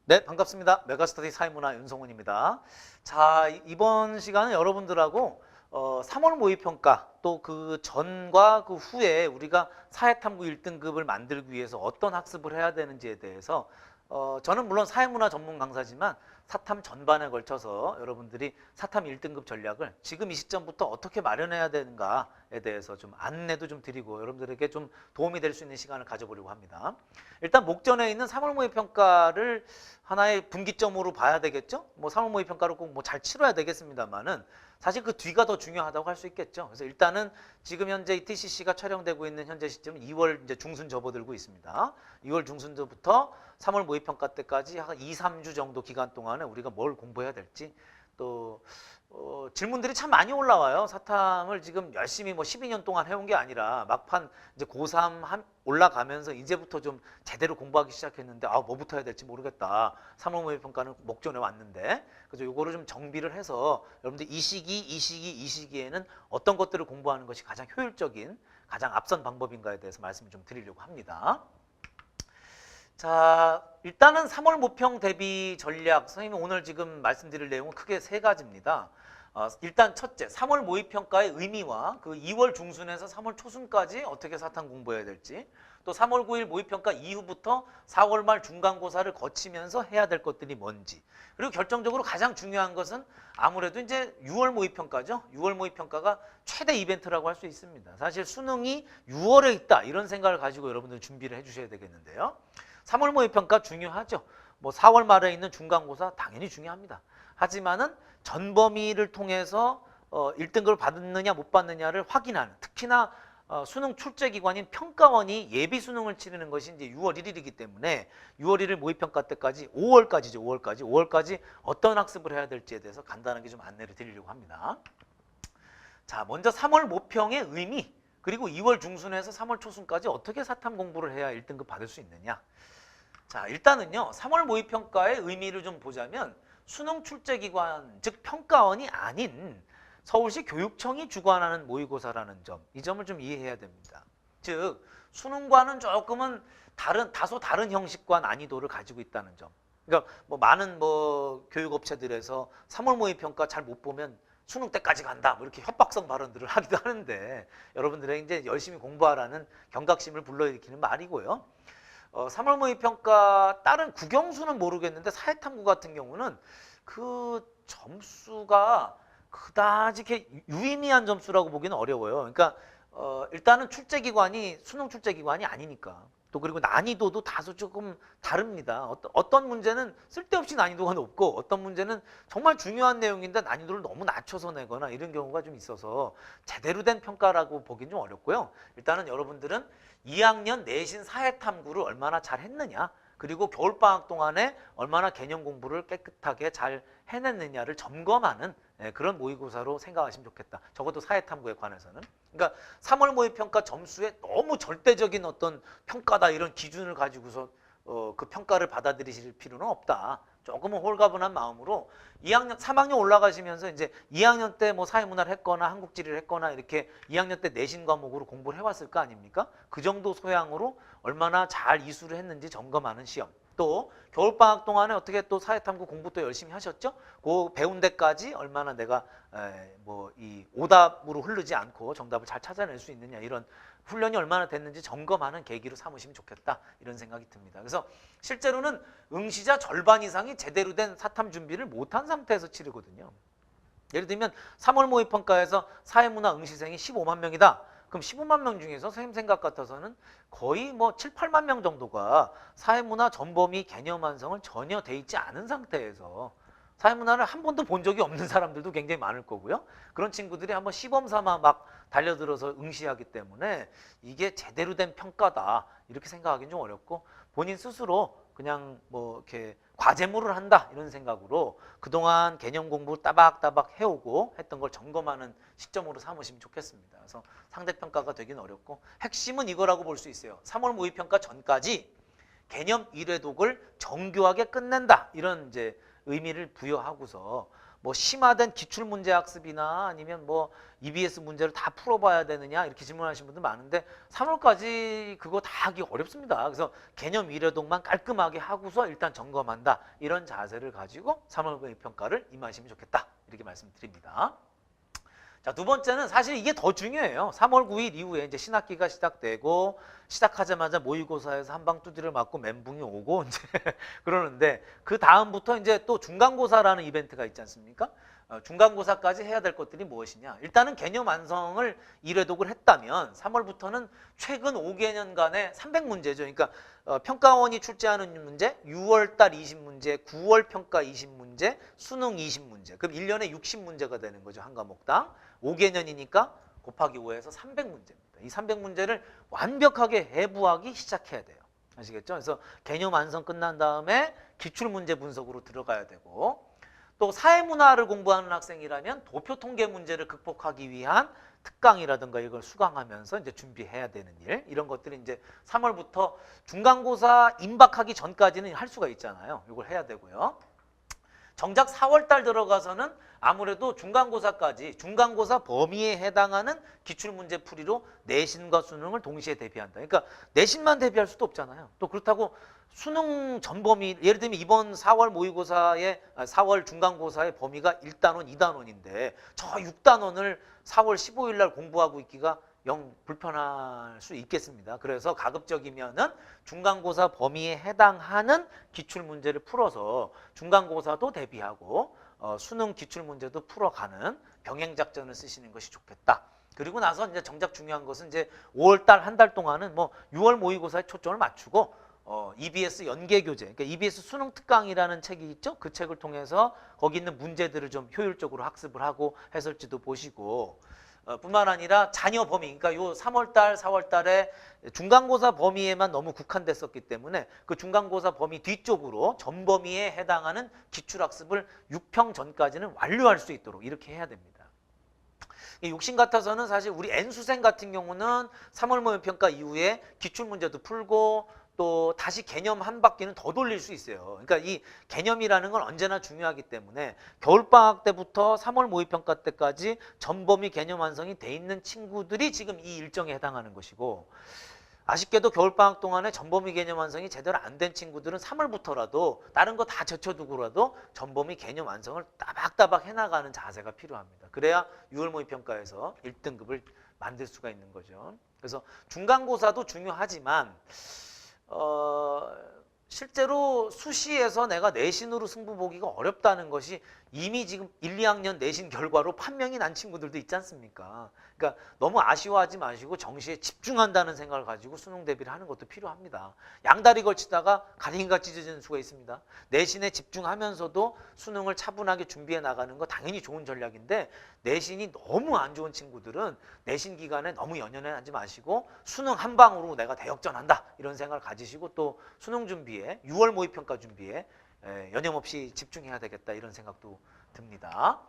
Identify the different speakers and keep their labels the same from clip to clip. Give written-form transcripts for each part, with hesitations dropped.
Speaker 1: 네, 반갑습니다. 메가스터디 사회문화 윤성훈입니다. 자, 이번 시간은 여러분들하고 3월 모의평가 또 그 전과 그 후에 우리가 사회탐구 1등급을 만들기 위해서 어떤 학습을 해야 되는지에 대해서 저는 물론 사회문화 전문 강사지만 사탐 전반에 걸쳐서 여러분들이 사탐 1등급 전략을 지금 이 시점부터 어떻게 마련해야 되는가에 대해서 좀 안내도 좀 드리고 여러분들에게 좀 도움이 될 수 있는 시간을 가져보려고 합니다. 일단 목전에 있는 3월 모의평가를 하나의 분기점으로 봐야 되겠죠? 뭐 3월 모의평가를 꼭 뭐 잘 치러야 되겠습니다만은 사실 그 뒤가 더 중요하다고 할 수 있겠죠. 그래서 일단은 지금 현재 이 TCC가 촬영되고 있는 현재 시점은 2월 이제 중순 접어들고 있습니다. 2월 중순부터 3월 모의평가 때까지 한 2, 3주 정도 기간 동안에 우리가 뭘 공부해야 될지 또 질문들이 참 많이 올라와요. 사탐을 지금 열심히 뭐 12년 동안 해온 게 아니라 막판 이제 고3 올라가면서 이제부터 좀 제대로 공부하기 시작했는데 뭐부터 해야 될지 모르겠다. 3월 모의평가는 목전에 왔는데 그래서 요거를 좀 정비를 해서 여러분들 이 시기에는 어떤 것들을 공부하는 것이 가장 효율적인 가장 앞선 방법인가에 대해서 말씀을 좀 드리려고 합니다. 자, 일단은 3월 모평 대비 전략, 선생님이 오늘 지금 말씀드릴 내용은 크게 세 가지입니다. 일단 첫째, 3월 모의평가의 의미와 그 2월 중순에서 3월 초순까지 어떻게 사탐 공부해야 될지, 또 3월 9일 모의평가 이후부터 4월 말 중간고사를 거치면서 해야 될 것들이 뭔지, 그리고 결정적으로 가장 중요한 것은 아무래도 이제 6월 모의평가죠. 6월 모의평가가 최대 이벤트라고 할 수 있습니다. 사실 수능이 6월에 있다 이런 생각을 가지고 여러분들 준비를 해주셔야 되겠는데요. 3월 모의평가 중요하죠. 뭐 4월 말에 있는 중간고사 당연히 중요합니다. 하지만은 전범위를 통해서 1등급을 받느냐 못 받느냐를 확인하는, 특히나 수능 출제기관인 평가원이 예비 수능을 치르는 것이 이제 6월 1일이기 때문에 6월 1일 모의평가 때까지 5월까지죠. 5월까지 어떤 학습을 해야 될지에 대해서 간단하게 좀 안내를 드리려고 합니다. 자, 먼저 3월 모평의 의미, 그리고 2월 중순에서 3월 초순까지 어떻게 사탐 공부를 해야 1등급 받을 수 있느냐. 자, 일단은요, 3월 모의평가의 의미를 좀 보자면 수능 출제기관, 즉 평가원이 아닌 서울시 교육청이 주관하는 모의고사라는 점, 이 점을 좀 이해해야 됩니다. 즉, 수능과는 조금은 다소 다른 형식과 난이도를 가지고 있다는 점. 그러니까 뭐 많은 뭐 교육업체들에서 3월 모의평가 잘 못 보면 수능 때까지 간다, 뭐 이렇게 협박성 발언들을 하기도 하는데 여러분들의 이제 열심히 공부하라는 경각심을 불러일으키는 말이고요. 3월 모의평가 다른 국영수는 모르겠는데 사회탐구 같은 경우는 그 점수가 그다지 이렇게 유의미한 점수라고 보기는 어려워요. 그러니까 일단은 출제기관이 수능 출제기관이 아니니까. 또 그리고 난이도도 다소 조금 다릅니다. 어떤 문제는 쓸데없이 난이도가 높고 어떤 문제는 정말 중요한 내용인데 난이도를 너무 낮춰서 내거나 이런 경우가 좀 있어서 제대로 된 평가라고 보기는 좀 어렵고요. 일단은 여러분들은 2학년 내신 사회탐구를 얼마나 잘 했느냐, 그리고 겨울방학 동안에 얼마나 개념 공부를 깨끗하게 잘 해냈느냐를 점검하는 그런 모의고사로 생각하시면 좋겠다. 적어도 사회탐구에 관해서는. 그러니까 3월 모의평가 점수에 너무 절대적인 어떤 평가다 이런 기준을 가지고서 그 평가를 받아들이실 필요는 없다. 조금은 홀가분한 마음으로 2학년, 3학년 올라가시면서 이제 2학년 때 뭐 사회문화를 했거나 한국지리를 했거나 이렇게 2학년 때 내신 과목으로 공부를 해왔을 거 아닙니까? 그 정도 소양으로 얼마나 잘 이수를 했는지 점검하는 시험. 또 겨울방학 동안에 어떻게 또 사회탐구 공부 또 열심히 하셨죠? 그 배운 데까지 얼마나 내가 뭐 이 오답으로 흐르지 않고 정답을 잘 찾아낼 수 있느냐, 이런 훈련이 얼마나 됐는지 점검하는 계기로 삼으시면 좋겠다, 이런 생각이 듭니다. 그래서 실제로는 응시자 절반 이상이 제대로 된 사탐 준비를 못한 상태에서 치르거든요. 예를 들면 3월 모의평가에서 사회문화 응시생이 15만 명이다. 그럼 15만 명 중에서 선생님 생각 같아서는 거의 뭐 7, 8만 명 정도가 사회문화 전범위 개념 완성을 전혀 돼 있지 않은 상태에서 사회문화를 한 번도 본 적이 없는 사람들도 굉장히 많을 거고요. 그런 친구들이 한번 시범 삼아 막 달려들어서 응시하기 때문에 이게 제대로 된 평가다 이렇게 생각하기는 좀 어렵고, 본인 스스로 그냥 뭐 이렇게 과제물을 한다 이런 생각으로 그동안 개념 공부 따박따박 해오고 했던 걸 점검하는 시점으로 삼으시면 좋겠습니다. 그래서 상대평가가 되긴 어렵고, 핵심은 이거라고 볼 수 있어요. 3월 모의평가 전까지 개념 1회독을 정교하게 끝낸다, 이런 이제 의미를 부여하고서 뭐 심화된 기출문제 학습이나 아니면 뭐 EBS 문제를 다 풀어봐야 되느냐 이렇게 질문하시는 분들 많은데 3월까지 그거 다 하기 어렵습니다. 그래서 개념 이래동만 깔끔하게 하고서 일단 점검한다. 이런 자세를 가지고 3월 모의평가를 임하시면 좋겠다. 이렇게 말씀드립니다. 자, 두 번째는 사실 이게 더 중요해요. 3월 9일 이후에 이제 신학기가 시작되고 시작하자마자 모의고사에서 한 방 두드려 맞고 멘붕이 오고 이제 그러는데 그 다음부터 이제 또 중간고사라는 이벤트가 있지 않습니까? 중간고사까지 해야 될 것들이 무엇이냐? 일단은 개념 완성을 1회독을 했다면 3월부터는 최근 5개년간의 300문제죠. 그러니까 평가원이 출제하는 문제, 6월달 20문제, 9월 평가 20문제, 수능 20문제. 그럼 1년에 60문제가 되는 거죠. 한 과목당. 5개년이니까 곱하기 5해서 300문제입니다. 이 300문제를 완벽하게 해부하기 시작해야 돼요. 아시겠죠? 그래서 개념 완성 끝난 다음에 기출문제 분석으로 들어가야 되고 또 사회문화를 공부하는 학생이라면 도표 통계 문제를 극복하기 위한 특강이라든가 이걸 수강하면서 이제 준비해야 되는 일 이런 것들이 이제 3월부터 중간고사 임박하기 전까지는 할 수가 있잖아요. 이걸 해야 되고요. 정작 4월달 들어가서는 아무래도 중간고사까지 중간고사 범위에 해당하는 기출문제 풀이로 내신과 수능을 동시에 대비한다. 그러니까 내신만 대비할 수도 없잖아요. 또 그렇다고 수능 전 범위 예를 들면 이번 4월 모의고사의 4월 중간고사의 범위가 1단원, 2단원인데 저 6단원을 4월 15일 날 공부하고 있기가 영 불편할 수 있겠습니다. 그래서 가급적이면은 중간고사 범위에 해당하는 기출문제를 풀어서 중간고사도 대비하고 수능 기출문제도 풀어가는 병행작전을 쓰시는 것이 좋겠다. 그리고 나서 이제 정작 중요한 것은 이제 5월달 한 달 동안은 뭐 6월 모의고사에 초점을 맞추고 EBS 연계교재, 그러니까 EBS 수능 특강이라는 책이 있죠. 그 책을 통해서 거기 있는 문제들을 좀 효율적으로 학습을 하고 해설지도 보시고 뿐만 아니라 자녀 범위, 그러니까 요 3월달, 4월달에 중간고사 범위에만 너무 국한됐었기 때문에 그 중간고사 범위 뒤쪽으로 전 범위에 해당하는 기출학습을 6평 전까지는 완료할 수 있도록 이렇게 해야 됩니다. 욕심 같아서는 사실 우리 N수생 같은 경우는 3월 모의평가 이후에 기출문제도 풀고 또 다시 개념 한 바퀴는 더 돌릴 수 있어요. 그러니까 이 개념이라는 건 언제나 중요하기 때문에 겨울방학 때부터 3월 모의평가 때까지 전범위 개념 완성이 돼 있는 친구들이 지금 이 일정에 해당하는 것이고 아쉽게도 겨울방학 동안에 전범위 개념 완성이 제대로 안 된 친구들은 3월부터라도 다른 거 다 제쳐두고라도 전범위 개념 완성을 따박따박 해나가는 자세가 필요합니다. 그래야 6월 모의평가에서 1등급을 만들 수가 있는 거죠. 그래서 중간고사도 중요하지만 실제로 수시에서 내가 내신으로 승부 보기가 어렵다는 것이 이미 지금 1, 2학년 내신 결과로 판명이 난 친구들도 있지 않습니까? 그러니까 너무 아쉬워하지 마시고 정시에 집중한다는 생각을 가지고 수능 대비를 하는 것도 필요합니다. 양다리 걸치다가 가랭이가 찢어지는 수가 있습니다. 내신에 집중하면서도 수능을 차분하게 준비해 나가는 거 당연히 좋은 전략인데 내신이 너무 안 좋은 친구들은 내신 기간에 너무 연연하지 마시고 수능 한 방으로 내가 대역전한다 이런 생각을 가지시고 또 수능 준비에 6월 모의평가 준비에 여념없이 집중해야 되겠다 이런 생각도 듭니다.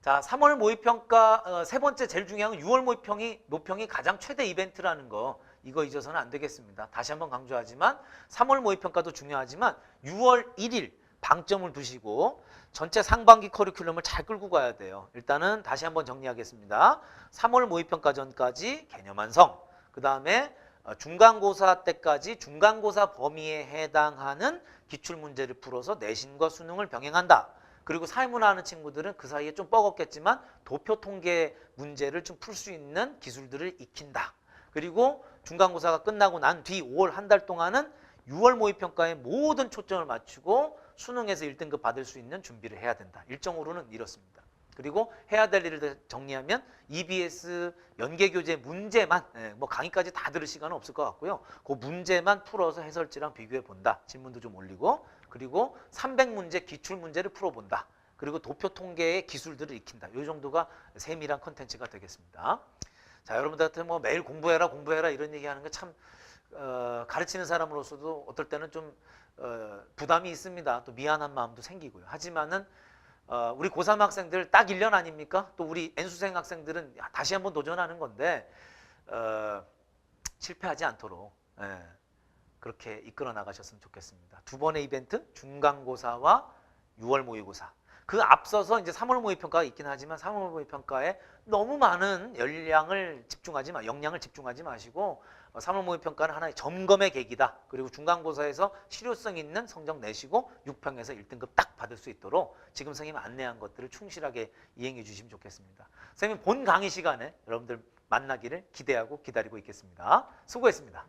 Speaker 1: 자, 3월 모의평가 세 번째 제일 중요한 건 6월 모평이 가장 최대 이벤트라는 거 이거 잊어서는 안 되겠습니다. 다시 한번 강조하지만 3월 모의평가도 중요하지만 6월 1일 방점을 두시고 전체 상반기 커리큘럼을 잘 끌고 가야 돼요. 일단은 다시 한번 정리하겠습니다. 3월 모의평가 전까지 개념 완성, 그 다음에 중간고사 때까지 중간고사 범위에 해당하는 기출문제를 풀어서 내신과 수능을 병행한다. 그리고 사회문화 하는 친구들은 그 사이에 좀 뻐겁겠지만 도표 통계 문제를 좀 풀 수 있는 기술들을 익힌다. 그리고 중간고사가 끝나고 난 뒤 5월 한 달 동안은 6월 모의평가에 모든 초점을 맞추고 수능에서 1등급 받을 수 있는 준비를 해야 된다. 일정으로는 이렇습니다. 그리고 해야 될 일을 정리하면 EBS 연계교재 문제만 뭐 강의까지 다 들을 시간은 없을 것 같고요. 그 문제만 풀어서 해설지랑 비교해 본다. 질문도 좀 올리고 그리고 300문제 기출문제를 풀어본다. 그리고 도표 통계의 기술들을 익힌다. 이 정도가 세밀한 컨텐츠가 되겠습니다. 자, 여러분들한테 뭐 매일 공부해라 이런 얘기하는 게 참 가르치는 사람으로서도 어떨 때는 좀 부담이 있습니다. 또 미안한 마음도 생기고요. 하지만은 우리 고3 학생들 딱 1년 아닙니까? 또 우리 N수생 학생들은 다시 한번 도전하는 건데 실패하지 않도록 그렇게 이끌어 나가셨으면 좋겠습니다. 두 번의 이벤트, 중간고사와 6월 모의고사. 그 앞서서 이제 3월 모의평가가 있긴 하지만 3월 모의평가에 너무 많은 역량을 집중하지 마시고 3월 모의평가는 하나의 점검의 계기다. 그리고 중간고사에서 실효성 있는 성적 내시고 6평에서 1등급 딱 받을 수 있도록 지금 선생님 안내한 것들을 충실하게 이행해 주시면 좋겠습니다. 선생님 본 강의 시간에 여러분들 만나기를 기대하고 기다리고 있겠습니다. 수고했습니다.